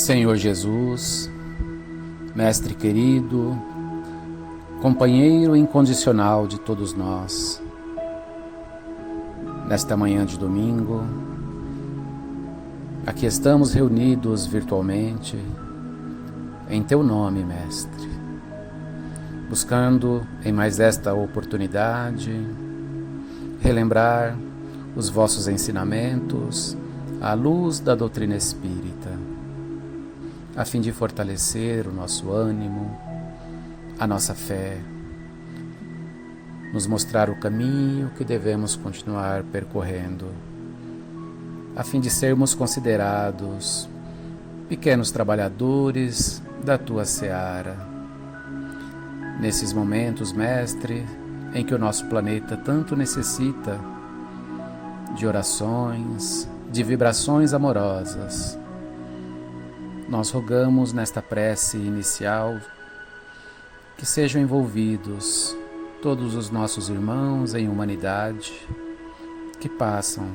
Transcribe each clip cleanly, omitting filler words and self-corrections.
Senhor Jesus, Mestre querido, companheiro incondicional de todos nós, nesta manhã de domingo, aqui estamos reunidos virtualmente em Teu nome, Mestre, buscando em mais esta oportunidade relembrar os vossos ensinamentos à luz da doutrina espírita, a fim de fortalecer o nosso ânimo, a nossa fé, nos mostrar o caminho que devemos continuar percorrendo, a fim de sermos considerados pequenos trabalhadores da Tua seara. Nesses momentos, Mestre, em que o nosso planeta tanto necessita de orações, de vibrações amorosas, nós rogamos nesta prece inicial que sejam envolvidos todos os nossos irmãos em humanidade que passam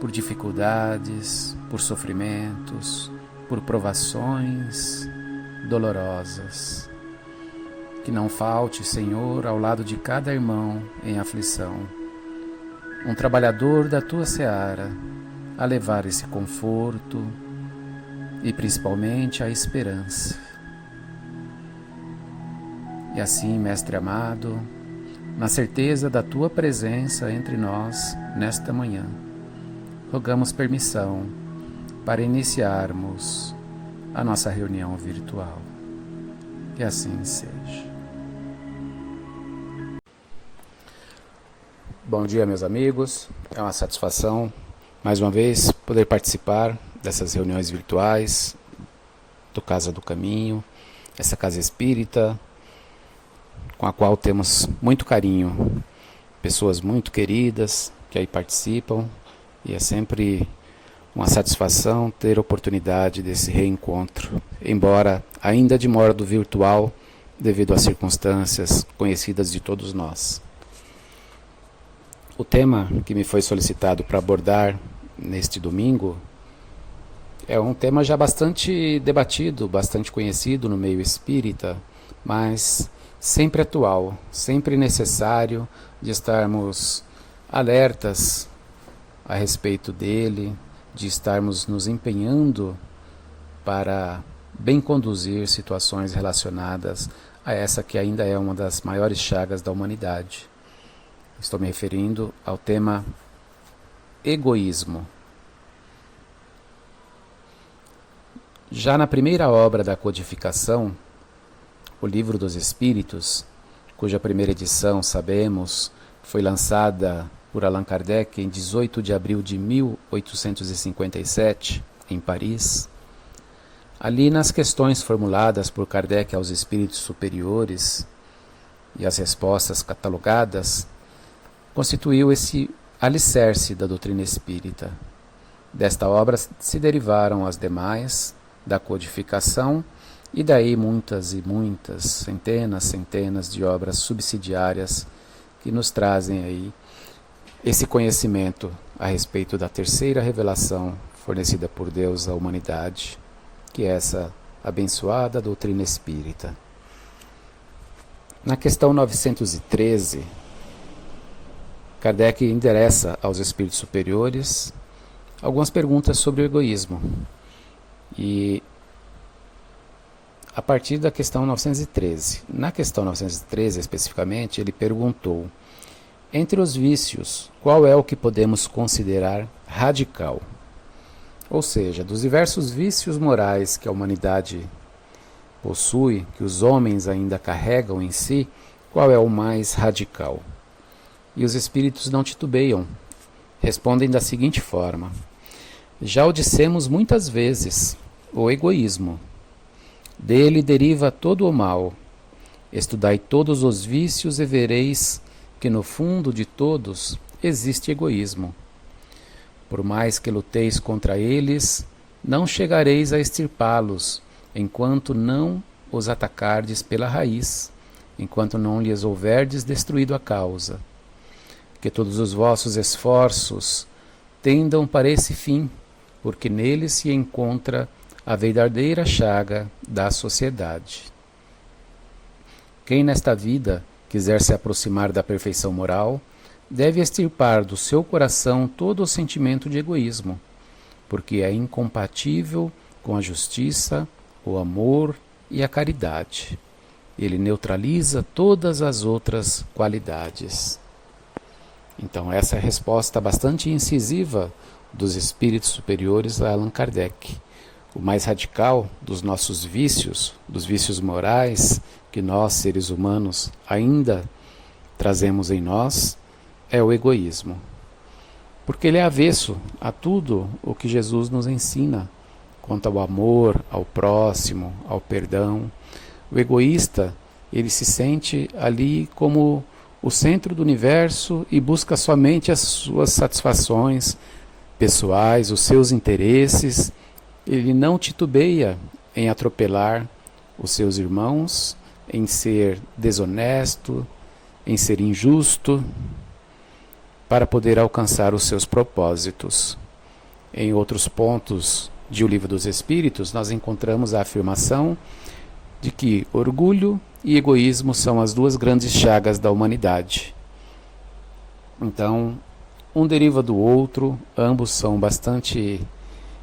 por dificuldades, por sofrimentos, por provações dolorosas. Que não falte, Senhor, ao lado de cada irmão em aflição, um trabalhador da Tua seara a levar esse conforto e principalmente a esperança. E assim, Mestre amado, na certeza da Tua presença entre nós nesta manhã, rogamos permissão para iniciarmos a nossa reunião virtual. Que assim seja. Bom dia, meus amigos. É uma satisfação, mais uma vez, poder participar dessas reuniões virtuais do Casa do Caminho, essa casa espírita com a qual temos muito carinho, pessoas muito queridas que aí participam, e é sempre uma satisfação ter a oportunidade desse reencontro, embora ainda de modo virtual, devido às circunstâncias conhecidas de todos nós. O tema que me foi solicitado para abordar neste domingo é um tema já bastante debatido, bastante conhecido no meio espírita, mas sempre atual, sempre necessário de estarmos alertas a respeito dele, de estarmos nos empenhando para bem conduzir situações relacionadas a essa que ainda é uma das maiores chagas da humanidade. Estou me referindo ao tema egoísmo. Já na primeira obra da codificação, o Livro dos Espíritos, cuja primeira edição, sabemos, foi lançada por Allan Kardec em 18 de abril de 1857, em Paris, ali nas questões formuladas por Kardec aos espíritos superiores e as respostas catalogadas, constituiu esse alicerce da doutrina espírita. Desta obra se derivaram as demais da codificação e daí muitas e muitas, centenas de obras subsidiárias que nos trazem aí esse conhecimento a respeito da terceira revelação fornecida por Deus à humanidade, que é essa abençoada doutrina espírita. Na questão 913, Kardec endereça aos espíritos superiores algumas perguntas sobre o egoísmo. E a partir da questão 913. Na questão 913, especificamente, ele perguntou: entre os vícios, qual é o que podemos considerar radical? Ou seja, dos diversos vícios morais que a humanidade possui, que os homens ainda carregam em si, qual é o mais radical? E os espíritos não titubeiam, respondem da seguinte forma: já o dissemos muitas vezes, o egoísmo. Dele deriva todo o mal. Estudai todos os vícios e vereis que no fundo de todos existe egoísmo. Por mais que luteis contra eles, não chegareis a extirpá-los, enquanto não os atacardes pela raiz, enquanto não lhes houverdes destruído a causa. Que todos os vossos esforços tendam para esse fim, porque nele se encontra a verdadeira chaga da sociedade. Quem nesta vida quiser se aproximar da perfeição moral, deve extirpar do seu coração todo o sentimento de egoísmo, porque é incompatível com a justiça, o amor e a caridade. Ele neutraliza todas as outras qualidades. Então, essa é a resposta bastante incisiva dos espíritos superiores a Allan Kardec. O mais radical dos nossos vícios, dos vícios morais que nós, seres humanos, ainda trazemos em nós, é o egoísmo. Porque ele é avesso a tudo o que Jesus nos ensina quanto ao amor, ao próximo, ao perdão. O egoísta, ele se sente ali como o centro do universo e busca somente as suas satisfações pessoais, os seus interesses. Ele não titubeia em atropelar os seus irmãos, em ser desonesto, em ser injusto, para poder alcançar os seus propósitos. Em outros pontos de O Livro dos Espíritos, nós encontramos a afirmação de que orgulho e egoísmo são as duas grandes chagas da humanidade. Então, um deriva do outro, ambos são bastante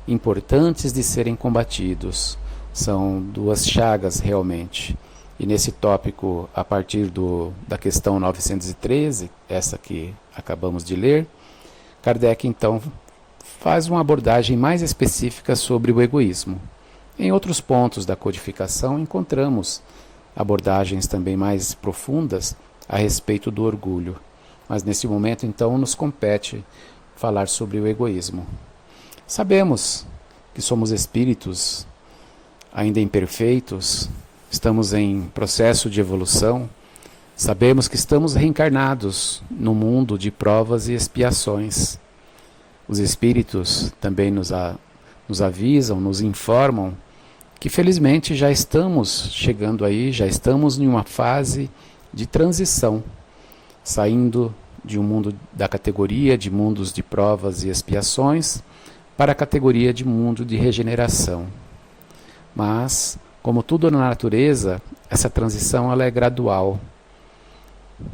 importantes de serem combatidos. São duas chagas realmente. E nesse tópico, a partir da questão 913, essa que acabamos de ler, Kardec então faz uma abordagem mais específica sobre o egoísmo. Em outros pontos da codificação encontramos abordagens também mais profundas a respeito do orgulho. Mas nesse momento então nos compete falar sobre o egoísmo. Sabemos que somos espíritos ainda imperfeitos, estamos em processo de evolução, sabemos que estamos reencarnados num mundo de provas e expiações. Os espíritos também nos avisam, nos informam que felizmente já estamos chegando aí, já estamos em uma fase de transição, saindo de um mundo da categoria de mundos de provas e expiações para a categoria de mundo de regeneração. Mas, como tudo na natureza, essa transição ela é gradual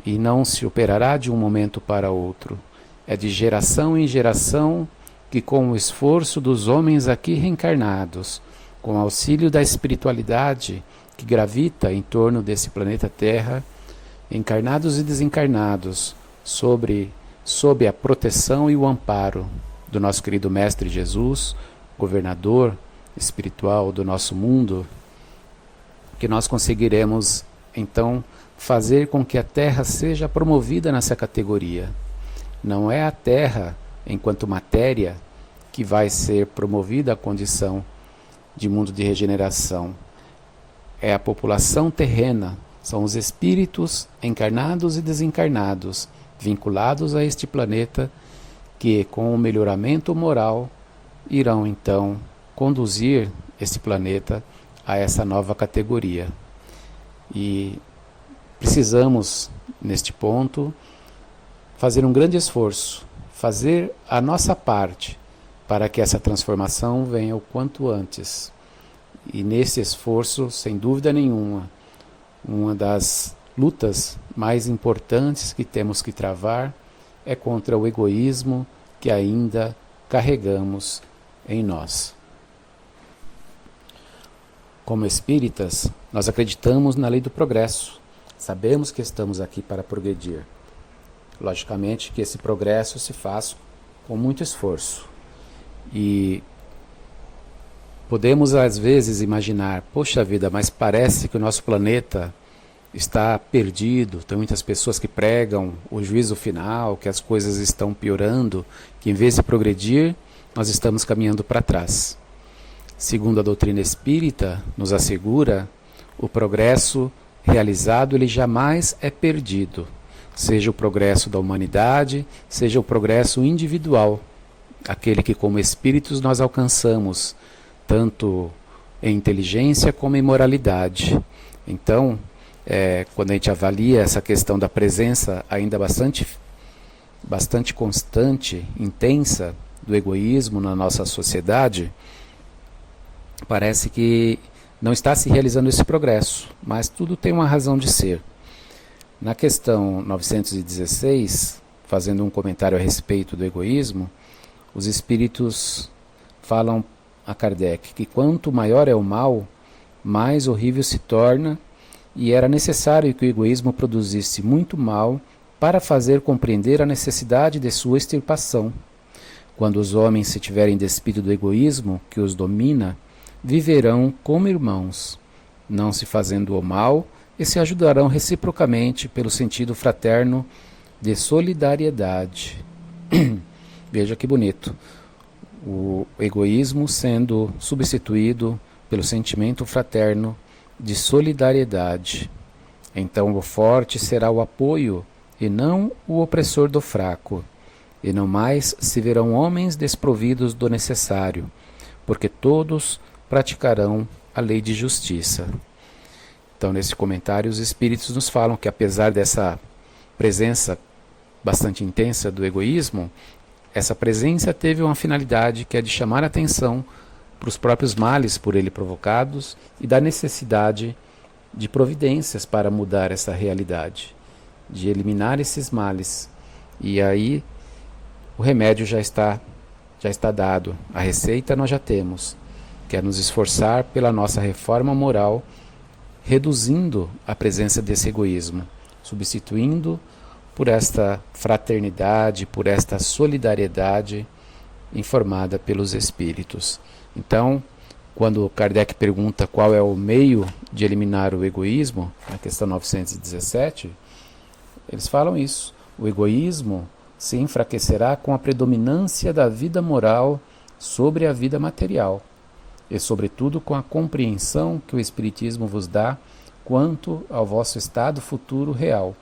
e não se operará de um momento para outro. É de geração em geração que, com o esforço dos homens aqui reencarnados, com o auxílio da espiritualidade que gravita em torno desse planeta Terra, encarnados e desencarnados, sob a proteção e o amparo do nosso querido Mestre Jesus, governador espiritual do nosso mundo, que nós conseguiremos então fazer com que a Terra seja promovida nessa categoria. Não é a Terra, enquanto matéria, que vai ser promovida à condição de mundo de regeneração. É a população terrena, são os espíritos encarnados e desencarnados, vinculados a este planeta, que com o melhoramento moral irão então conduzir este planeta a essa nova categoria. E precisamos, neste ponto, fazer um grande esforço, fazer a nossa parte para que essa transformação venha o quanto antes. E nesse esforço, sem dúvida nenhuma, uma das lutas mais importantes que temos que travar é contra o egoísmo que ainda carregamos em nós. Como espíritas, nós acreditamos na lei do progresso. Sabemos que estamos aqui para progredir. Logicamente que esse progresso se faz com muito esforço. E podemos às vezes imaginar, poxa vida, mas parece que o nosso planeta está perdido, tem muitas pessoas que pregam o juízo final, que as coisas estão piorando, que em vez de progredir, nós estamos caminhando para trás. Segundo a doutrina espírita nos assegura, o progresso realizado ele jamais é perdido, seja o progresso da humanidade, seja o progresso individual, aquele que como espíritos nós alcançamos, tanto em inteligência como em moralidade. Então, quando a gente avalia essa questão da presença ainda bastante constante, intensa, do egoísmo na nossa sociedade, parece que não está se realizando esse progresso, mas tudo tem uma razão de ser. Na questão 916, fazendo um comentário a respeito do egoísmo, os espíritos falam a Kardec que quanto maior é o mal, mais horrível se torna, e era necessário que o egoísmo produzisse muito mal para fazer compreender a necessidade de sua extirpação. Quando os homens se tiverem despido do egoísmo que os domina, viverão como irmãos, não se fazendo o mal, e se ajudarão reciprocamente pelo sentido fraterno de solidariedade. Veja que bonito. O egoísmo sendo substituído pelo sentimento fraterno de solidariedade. Então o forte será o apoio e não o opressor do fraco. E não mais se verão homens desprovidos do necessário, porque todos praticarão a lei de justiça. Então, nesse comentário, os espíritos nos falam que, apesar dessa presença bastante intensa do egoísmo, essa presença teve uma finalidade que é de chamar a atenção para os próprios males por ele provocados e da necessidade de providências para mudar essa realidade, de eliminar esses males. E aí o remédio já está dado, a receita nós já temos, que é nos esforçar pela nossa reforma moral, reduzindo a presença desse egoísmo, substituindo por esta fraternidade, por esta solidariedade informada pelos espíritos. Então, quando Kardec pergunta qual é o meio de eliminar o egoísmo, na questão 917, eles falam isso. O egoísmo se enfraquecerá com a predominância da vida moral sobre a vida material, e sobretudo com a compreensão que o Espiritismo vos dá quanto ao vosso estado futuro real,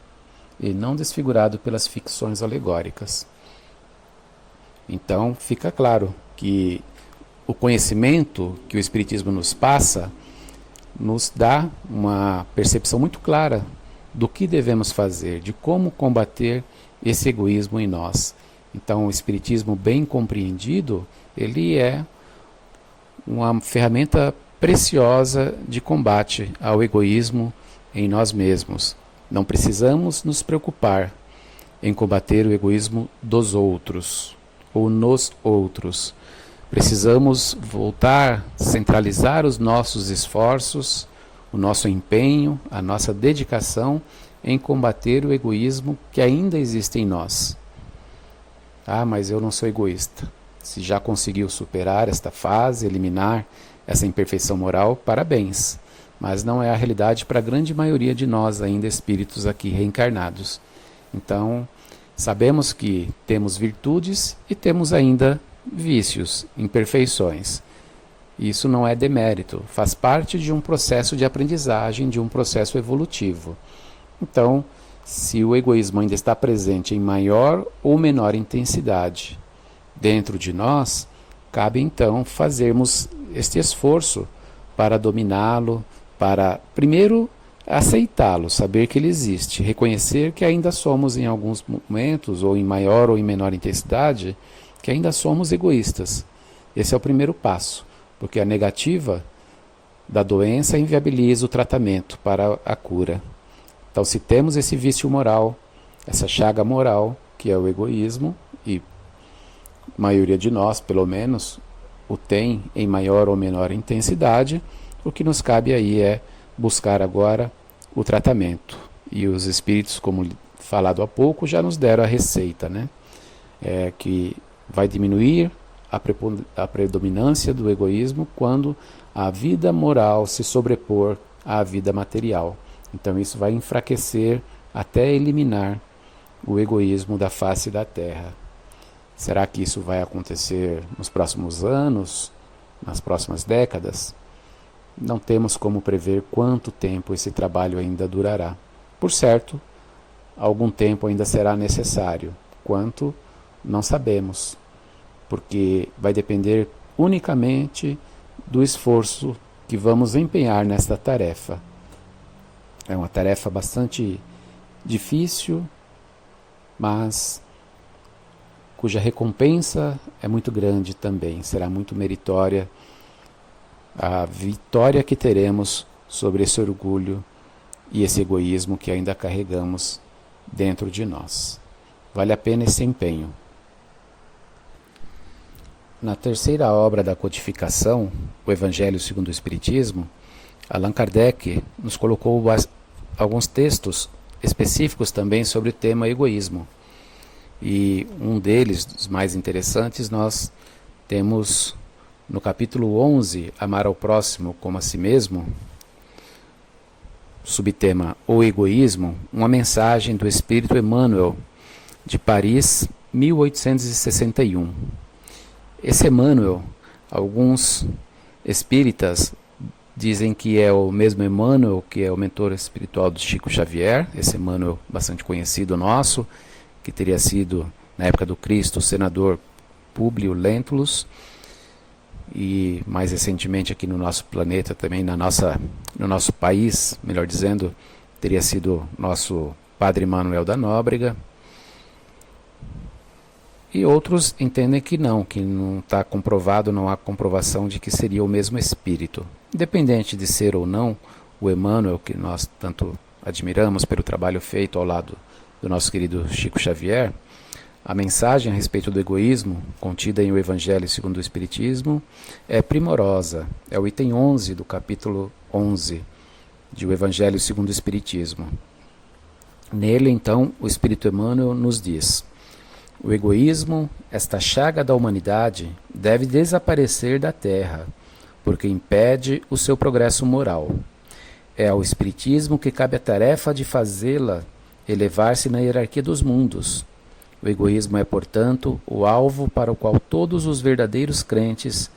e não desfigurado pelas ficções alegóricas. Então fica claro que o conhecimento que o Espiritismo nos passa nos dá uma percepção muito clara do que devemos fazer, de como combater esse egoísmo em nós. Então o Espiritismo bem compreendido, ele é uma ferramenta preciosa de combate ao egoísmo em nós mesmos. Não precisamos nos preocupar em combater o egoísmo dos outros ou nos outros. Precisamos voltar, centralizar os nossos esforços, o nosso empenho, a nossa dedicação em combater o egoísmo que ainda existe em nós. Ah, mas eu não sou egoísta. Se já conseguiu superar esta fase, eliminar essa imperfeição moral, parabéns. Mas não é a realidade para a grande maioria de nós ainda espíritos aqui reencarnados. Então, sabemos que temos virtudes e temos ainda vícios, imperfeições. Isso não é demérito, faz parte de um processo de aprendizagem, de um processo evolutivo. Então, se o egoísmo ainda está presente em maior ou menor intensidade dentro de nós, cabe então fazermos este esforço para dominá-lo, para primeiro aceitá-lo, saber que ele existe, reconhecer que ainda somos em alguns momentos, ou em maior ou em menor intensidade, que ainda somos egoístas. Esse é o primeiro passo, porque a negativa da doença inviabiliza o tratamento para a cura. Então, se temos esse vício moral, essa chaga moral, que é o egoísmo, e a maioria de nós, pelo menos, o tem em maior ou menor intensidade, o que nos cabe aí é buscar agora o tratamento. E os espíritos, como falado há pouco, já nos deram a receita, né? Que vai diminuir a predominância do egoísmo quando a vida moral se sobrepor à vida material. Então isso vai enfraquecer até eliminar o egoísmo da face da Terra. Será que isso vai acontecer nos próximos anos, nas próximas décadas? Não temos como prever quanto tempo esse trabalho ainda durará. Por certo, algum tempo ainda será necessário. Quanto, não sabemos, porque vai depender unicamente do esforço que vamos empenhar nesta tarefa. É uma tarefa bastante difícil, mas cuja recompensa é muito grande também, será muito meritória a vitória que teremos sobre esse orgulho e esse egoísmo que ainda carregamos dentro de nós. Vale a pena esse empenho. Na terceira obra da codificação, o Evangelho segundo o Espiritismo, Allan Kardec nos colocou alguns textos específicos também sobre o tema egoísmo. E um deles, dos mais interessantes, nós temos no capítulo 11, Amar ao Próximo como a Si Mesmo, subtema O Egoísmo, uma mensagem do Espírito Emmanuel, de Paris, 1861. Esse Emmanuel, alguns espíritas dizem que é o mesmo Emmanuel, que é o mentor espiritual de Chico Xavier, esse Emmanuel bastante conhecido nosso, que teria sido, na época do Cristo, o senador Públio Lentulus, e mais recentemente aqui no nosso planeta também, no nosso país, melhor dizendo, teria sido nosso Padre Manuel da Nóbrega. E outros entendem que não está comprovado, não há comprovação de que seria o mesmo espírito. Independente de ser ou não o Emmanuel, que nós tanto admiramos pelo trabalho feito ao lado do nosso querido Chico Xavier, a mensagem a respeito do egoísmo, contida em O Evangelho segundo o Espiritismo, é primorosa. É o item 11 do capítulo 11 de O Evangelho segundo o Espiritismo. Nele, então, o Espírito Emmanuel nos diz: o egoísmo, esta chaga da humanidade, deve desaparecer da Terra, porque impede o seu progresso moral. É ao Espiritismo que cabe a tarefa de fazê-la elevar-se na hierarquia dos mundos. O egoísmo é, portanto, o alvo para o qual todos os verdadeiros crentes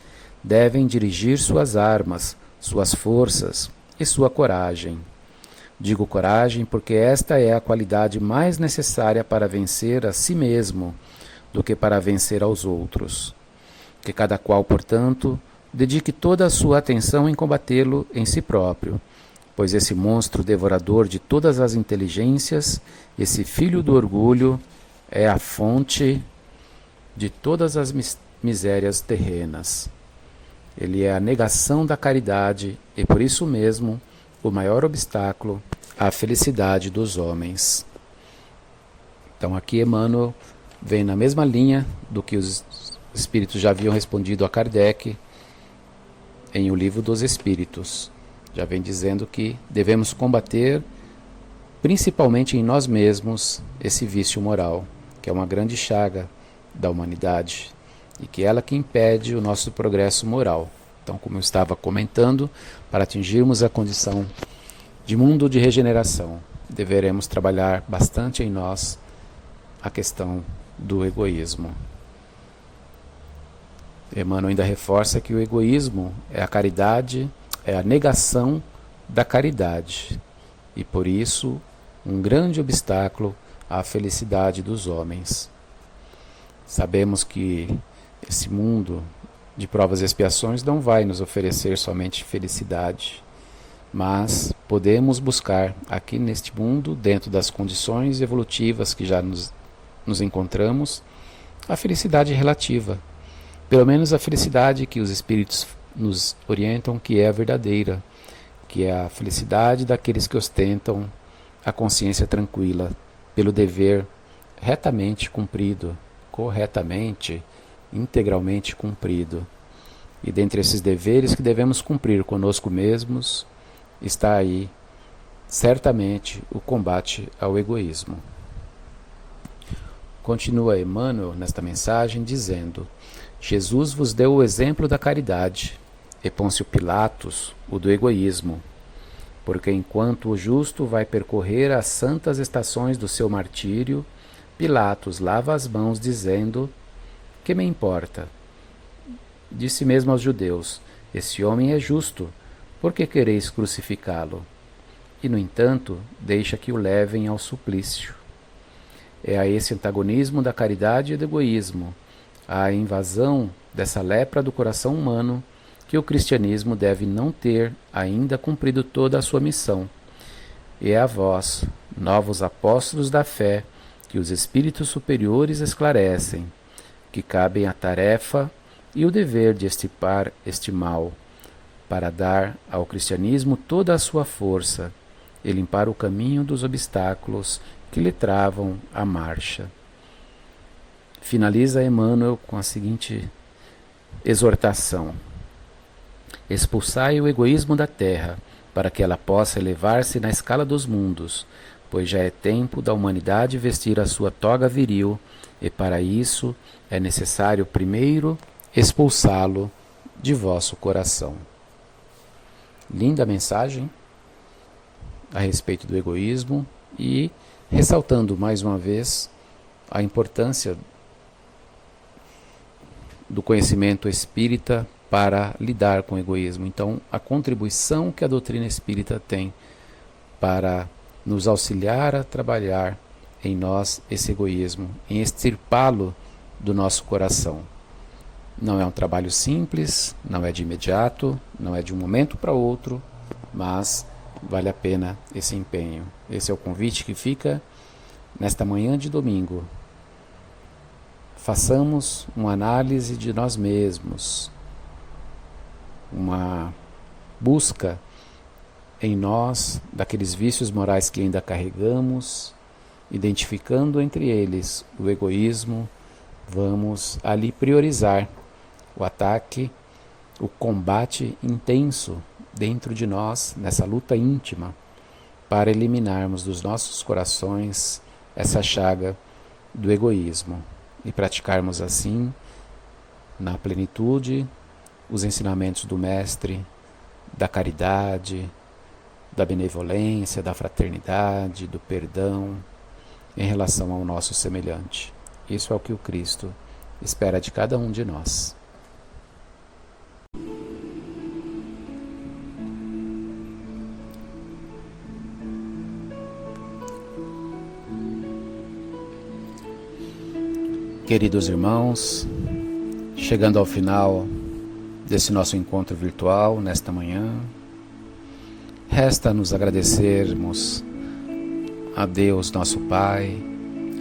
devem dirigir suas armas, suas forças e sua coragem. Digo coragem porque esta é a qualidade mais necessária para vencer a si mesmo do que para vencer aos outros. Que cada qual, portanto, dedique toda a sua atenção em combatê-lo em si próprio, pois esse monstro devorador de todas as inteligências, esse filho do orgulho, é a fonte de todas as misérias terrenas. Ele é a negação da caridade e, por isso mesmo, o maior obstáculo à felicidade dos homens. Então aqui Emmanuel vem na mesma linha do que os espíritos já haviam respondido a Kardec em O Livro dos Espíritos. Já vem dizendo que devemos combater principalmente em nós mesmos esse vício moral, que é uma grande chaga da humanidade e que é ela que impede o nosso progresso moral. Então, como eu estava comentando, para atingirmos a condição de mundo de regeneração, deveremos trabalhar bastante em nós a questão do egoísmo. Emmanuel ainda reforça que o egoísmo é a caridade, é a negação da caridade e, por isso, um grande obstáculo à felicidade dos homens. Sabemos que esse mundo de provas e expiações não vai nos oferecer somente felicidade, mas podemos buscar aqui neste mundo, dentro das condições evolutivas que já nos encontramos, a felicidade relativa, pelo menos a felicidade que os espíritos nos orientam que é a verdadeira, que é a felicidade daqueles que ostentam a consciência tranquila pelo dever retamente cumprido, corretamente, integralmente cumprido. E dentre esses deveres que devemos cumprir conosco mesmos, está aí, certamente, o combate ao egoísmo. Continua Emmanuel nesta mensagem dizendo: Jesus vos deu o exemplo da caridade, e Pôncio Pilatos o do egoísmo, porque enquanto o justo vai percorrer as santas estações do seu martírio, Pilatos lava as mãos dizendo: que me importa? Disse mesmo aos judeus: esse homem é justo, por que quereis crucificá-lo? E, no entanto, deixa que o levem ao suplício. É a esse antagonismo da caridade e do egoísmo, à invasão dessa lepra do coração humano, que o cristianismo deve não ter ainda cumprido toda a sua missão. E é a vós, novos apóstolos da fé, que os espíritos superiores esclarecem, que cabem a tarefa e o dever de extirpar este mal, para dar ao cristianismo toda a sua força e limpar o caminho dos obstáculos que lhe travam a marcha. Finaliza Emmanuel com a seguinte exortação: expulsai o egoísmo da terra, para que ela possa elevar-se na escala dos mundos, pois já é tempo da humanidade vestir a sua toga viril, e para isso é necessário primeiro expulsá-lo de vosso coração. Linda mensagem a respeito do egoísmo e ressaltando mais uma vez a importância do conhecimento espírita para lidar com o egoísmo. Então, a contribuição que a doutrina espírita tem para nos auxiliar a trabalhar em nós esse egoísmo, em extirpá-lo do nosso coração. Não é um trabalho simples, não é de imediato, não é de um momento para outro, mas vale a pena esse empenho. Esse é o convite que fica nesta manhã de domingo. Façamos uma análise de nós mesmos, uma busca em nós daqueles vícios morais que ainda carregamos, identificando entre eles o egoísmo, vamos ali priorizar o ataque, o combate intenso dentro de nós, nessa luta íntima, para eliminarmos dos nossos corações essa chaga do egoísmo e praticarmos assim, na plenitude, os ensinamentos do Mestre, da caridade, da benevolência, da fraternidade, do perdão em relação ao nosso semelhante. Isso é o que o Cristo espera de cada um de nós. Queridos irmãos, chegando ao final desse nosso encontro virtual nesta manhã, resta-nos agradecermos a Deus nosso Pai,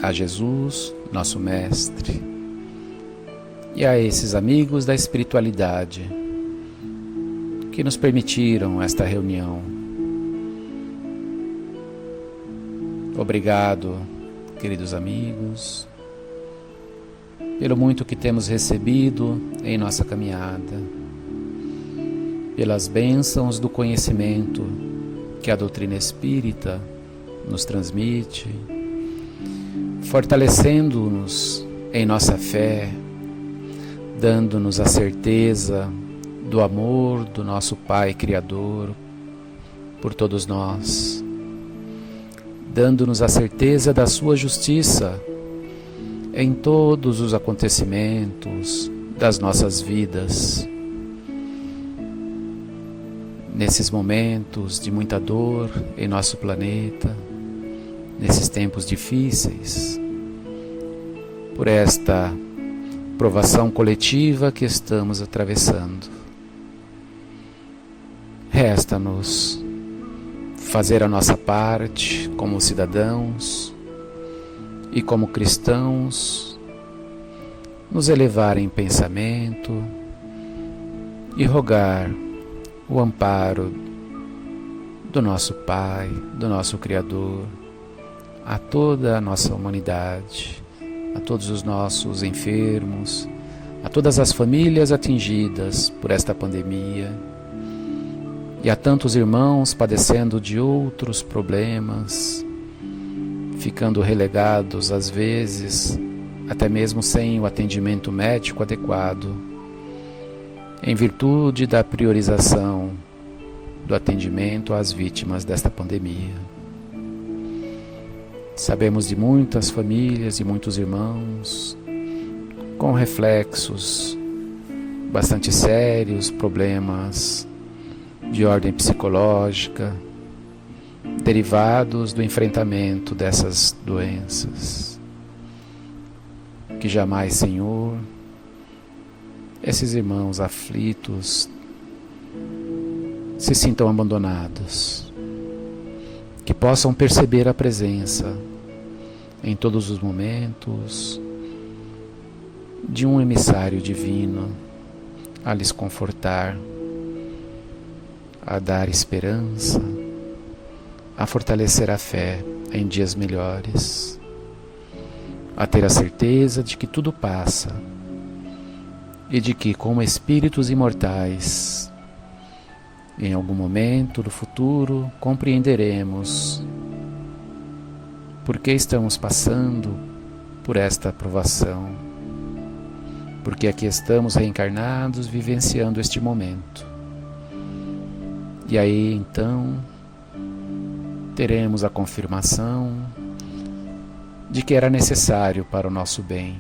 a Jesus nosso Mestre e a esses amigos da espiritualidade que nos permitiram esta reunião. Obrigado, queridos amigos, pelo muito que temos recebido em nossa caminhada, pelas bênçãos do conhecimento que a doutrina espírita nos transmite, fortalecendo-nos em nossa fé, dando-nos a certeza do amor do nosso Pai Criador por todos nós, dando-nos a certeza da sua justiça em todos os acontecimentos das nossas vidas. Nesses momentos de muita dor em nosso planeta, nesses tempos difíceis, por esta provação coletiva que estamos atravessando. Resta-nos fazer a nossa parte como cidadãos e como cristãos, nos elevar em pensamento e rogar o amparo do nosso Pai, do nosso Criador, a toda a nossa humanidade, a todos os nossos enfermos, a todas as famílias atingidas por esta pandemia e a tantos irmãos padecendo de outros problemas, ficando relegados às vezes, até mesmo sem o atendimento médico adequado, em virtude da priorização do atendimento às vítimas desta pandemia. Sabemos de muitas famílias e muitos irmãos com reflexos bastante sérios, problemas de ordem psicológica, derivados do enfrentamento dessas doenças. Que jamais, Senhor, esses irmãos aflitos se sintam abandonados, que possam perceber a presença em todos os momentos de um emissário divino a lhes confortar, a dar esperança, a fortalecer a fé em dias melhores, a ter a certeza de que tudo passa e de que, como espíritos imortais, em algum momento do futuro compreenderemos por que estamos passando por esta provação, porque aqui estamos reencarnados vivenciando este momento. E aí então teremos a confirmação de que era necessário para o nosso bem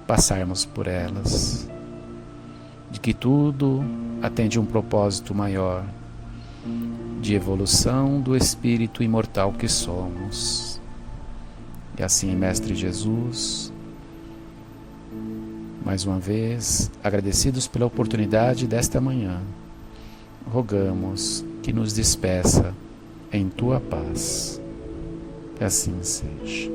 passarmos por elas, de que tudo atende a um propósito maior de evolução do espírito imortal que somos. E assim, Mestre Jesus, mais uma vez, agradecidos pela oportunidade desta manhã, rogamos que nos despeça em Tua paz. Que assim seja.